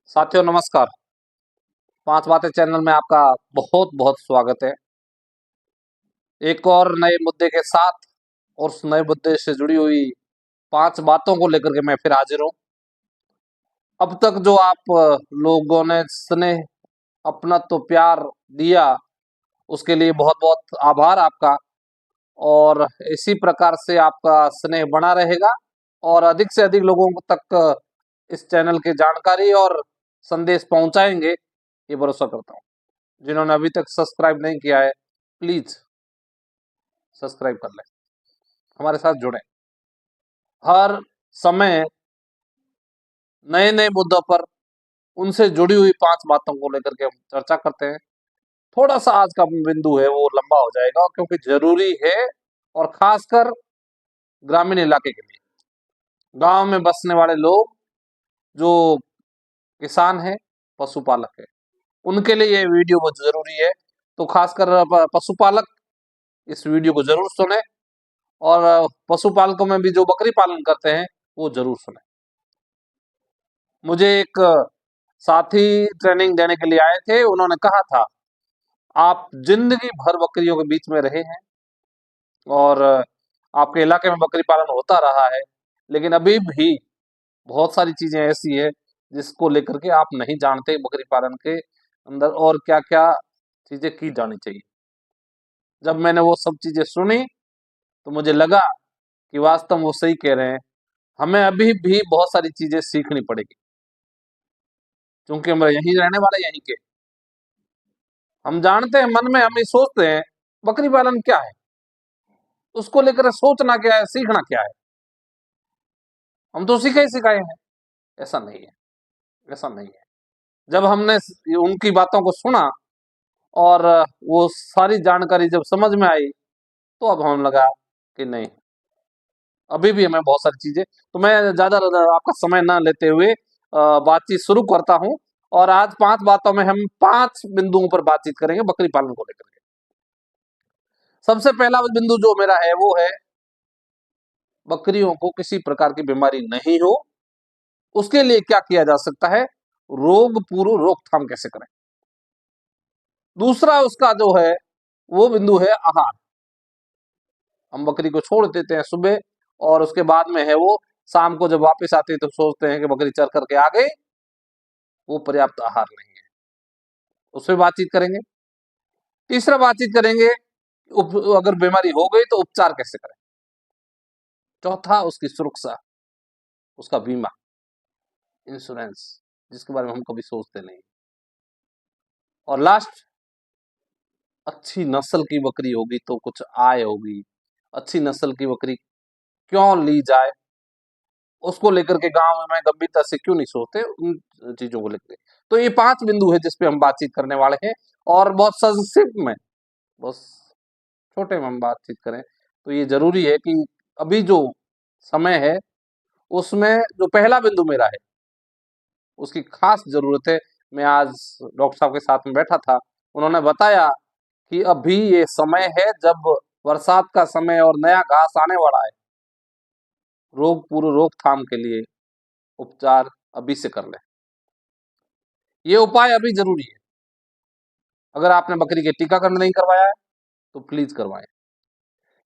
साथियों नमस्कार। पांच बातें चैनल में आपका बहुत बहुत स्वागत है। एक और नए मुद्दे के साथ और उस नए मुद्दे से जुड़ी हुई पांच बातों को लेकर के मैं फिर हाजिर हूं। अब तक जो आप लोगों ने स्नेह अपना तो प्यार दिया, उसके लिए बहुत बहुत आभार आपका। और इसी प्रकार से आपका स्नेह बना रहेगा और अधिक से अधिक लोगों तक इस चैनल की जानकारी और संदेश पहुंचाएंगे, ये भरोसा करता हूं। जिन्होंने अभी तक सब्सक्राइब नहीं किया है, प्लीज सब्सक्राइब कर लें, हमारे साथ जुड़ें। हर समय नए नए मुद्दों पर उनसे जुड़ी हुई पांच बातों को लेकर के हम चर्चा करते हैं। थोड़ा सा आज का बिंदु है वो लंबा हो जाएगा क्योंकि जरूरी है, और खासकर ग्रामीण इलाके के लिए, गांव में बसने वाले लोग जो किसान हैं, पशुपालक है, उनके लिए ये वीडियो बहुत जरूरी है। तो खासकर पशुपालक इस वीडियो को जरूर सुने, और पशुपालकों में भी जो बकरी पालन करते हैं वो जरूर सुने। मुझे एक साथी ट्रेनिंग देने के लिए आए थे, उन्होंने कहा था आप जिंदगी भर बकरियों के बीच में रहे हैं और आपके इलाके में बकरी पालन होता रहा है, लेकिन अभी भी बहुत सारी चीजें ऐसी है जिसको लेकर के आप नहीं जानते बकरी पालन के अंदर और क्या क्या चीजें की जानी चाहिए। जब मैंने वो सब चीजें सुनी तो मुझे लगा कि वास्तव में वो सही कह रहे हैं। हमें अभी भी बहुत सारी चीजें सीखनी पड़ेगी, क्योंकि हम यहीं रहने वाले, यहीं के। हम जानते हैं, मन में हम ये सोचते हैं बकरी पालन क्या है, उसको लेकर सोचना क्या है, सीखना क्या है। हम तो सीखे ही सिखाए हैं। ऐसा नहीं है, ऐसा नहीं है। जब हमने उनकी बातों को सुना और वो सारी जानकारी जब समझ में आई, तो अब हम लगा कि नहीं, अभी भी हमें बहुत सारी चीजें। तो मैं ज्यादा आपका समय ना लेते हुए बातचीत शुरू करता हूं। और आज पांच बातों में हम पांच बिंदुओं पर बातचीत करेंगे बकरी पालन को लेकर के। सबसे पहला बिंदु जो मेरा है वो है, बकरियों को किसी प्रकार की बीमारी नहीं हो, उसके लिए क्या किया जा सकता है, रोग पूर्व रोकथाम कैसे करें। दूसरा उसका जो है वो बिंदु है आहार। हम बकरी को छोड़ देते हैं सुबह, और उसके बाद में है वो शाम को जब वापस आती है तो सोचते हैं कि बकरी चर करके आ गई, वो पर्याप्त आहार नहीं है, उस पर बातचीत करेंगे। तीसरा बातचीत करेंगे अगर बीमारी हो गई तो उपचार कैसे करें। चौथा उसकी सुरक्षा, उसका बीमा, इंश्योरेंस, जिसके बारे में हम कभी सोचते नहीं। और लास्ट, अच्छी नस्ल की बकरी होगी तो कुछ आय होगी। अच्छी नस्ल की बकरी क्यों ली जाए, उसको लेकर के गांव में गंभीरता से क्यों नहीं सोचते उन चीजों को लेकर। तो ये पांच बिंदु है जिसपे हम बातचीत करने वाले हैं, और बहुत संक्षिप्त में, बहुत छोटे में हम बातचीत करें तो ये जरूरी है कि अभी जो समय है उसमें जो पहला बिंदु मेरा है उसकी खास जरूरत है। मैं आज डॉक्टर साहब के साथ में बैठा था, उन्होंने बताया कि अभी ये समय है जब बरसात का समय और नया घास आने वाला है, रोग पूर्व रोकथाम के लिए उपचार अभी से कर लें। ये उपाय अभी जरूरी है। अगर आपने बकरी के टीकाकरण नहीं करवाया है तो प्लीज करवाएं।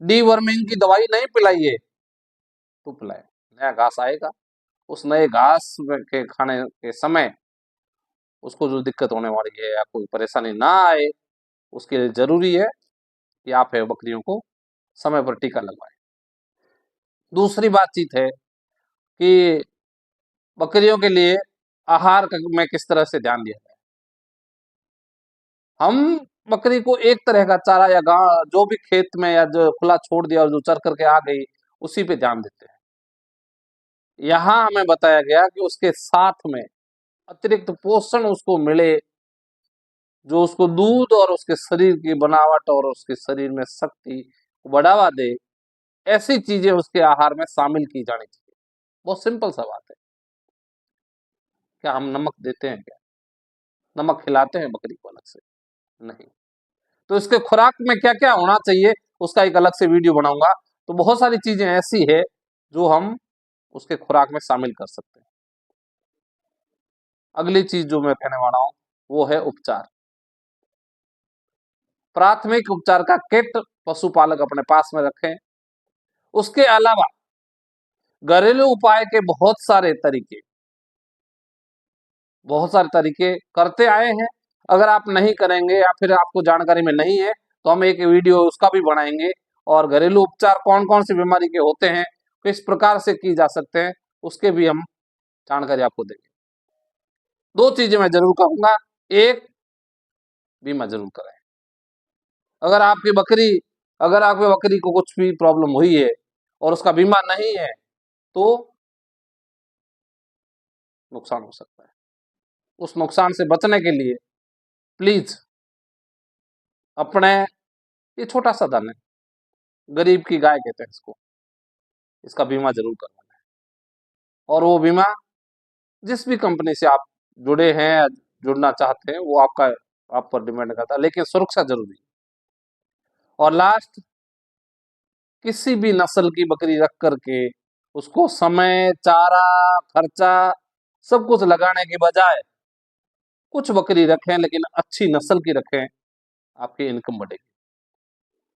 डीवर्मिंग की दवाई नहीं पिलाई है तो पिलाएं। नया घास आएगा, उस नए घास के खाने के समय उसको जो दिक्कत होने वाली है या कोई परेशानी ना आए, उसके लिए जरूरी है कि आप है बकरियों को समय पर टीका लगवाएं। दूसरी बातचीत है कि बकरियों के लिए आहार में किस तरह से ध्यान दिया जाए। हम बकरी को एक तरह का चारा या गांव जो भी खेत में या जो खुला छोड़ दिया और जो चर करके आ गई, उसी पे ध्यान देते हैं। यहाँ हमें बताया गया कि उसके साथ में अतिरिक्त पोषण उसको मिले, जो उसको दूध और उसके शरीर की बनावट और उसके शरीर में शक्ति को बढ़ावा दे, ऐसी चीजें उसके आहार में शामिल की जानी चाहिए। बहुत सिंपल सा बात है। क्या हम नमक देते हैं क्या? नमक खिलाते हैं बकरी को अलग से? नहीं। तो इसके खुराक में क्या क्या होना चाहिए उसका एक अलग से वीडियो बनाऊंगा। तो बहुत सारी चीजें ऐसी है जो हम उसके खुराक में शामिल कर सकते हैं। अगली चीज जो मैं कहने वाला हूं वो है उपचार। प्राथमिक उपचार का किट पशुपालक अपने पास में रखें। उसके अलावा घरेलू उपाय के बहुत सारे तरीके करते आए हैं। अगर आप नहीं करेंगे या फिर आपको जानकारी में नहीं है तो हम एक वीडियो उसका भी बनाएंगे, और घरेलू उपचार कौन कौन सी बीमारी के होते हैं, किस प्रकार से की जा सकते हैं, उसके भी हम जानकारी आपको देंगे। दो चीजें मैं जरूर कहूंगा, एक, बीमा जरूर करें। अगर आपकी बकरी अगर आपकी बकरी को कुछ भी प्रॉब्लम हुई है और उसका बीमा नहीं है तो नुकसान हो सकता है। उस नुकसान से बचने के लिए प्लीज अपने, ये छोटा सा धन है, गरीब की गाय कहते हैं इसको, इसका बीमा जरूर करवाना है। और वो बीमा जिस भी कंपनी से आप जुड़े हैं, जुड़ना चाहते हैं, वो आप पर डिपेंड करता है, लेकिन सुरक्षा जरूरी है। और लास्ट, किसी भी नस्ल की बकरी रख करके उसको समय, चारा, खर्चा सब कुछ लगाने के बजाय कुछ बकरी रखें, लेकिन अच्छी नस्ल की रखें, आपकी इनकम बढ़ेगी।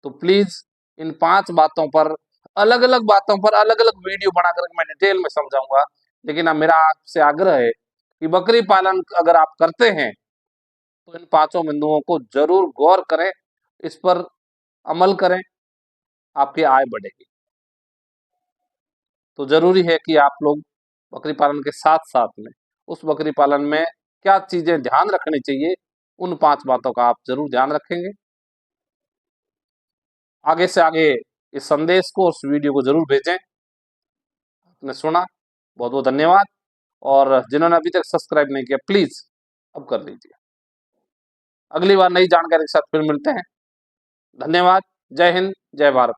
तो प्लीज इन 5 बातों पर, अलग अलग बातों पर अलग अलग वीडियो बना करके मैं डिटेल में समझाऊंगा, लेकिन अब मेरा आपसे आग्रह है कि बकरी पालन अगर आप करते हैं तो इन 5 बिंदुओं को जरूर गौर करें, इस पर अमल करें, आपकी आय बढ़ेगी। तो जरूरी है कि आप लोग बकरी पालन के साथ साथ में उस बकरी पालन में क्या चीजें ध्यान रखनी चाहिए, उन 5 बातों का आप जरूर ध्यान रखेंगे। आगे से आगे इस संदेश को, उस वीडियो को जरूर भेजें। आपने सुना, बहुत बहुत धन्यवाद। और जिन्होंने अभी तक सब्सक्राइब नहीं किया प्लीज अब कर लीजिए। अगली बार नई जानकारी के साथ फिर मिलते हैं। धन्यवाद। जय हिंद, जय भारत।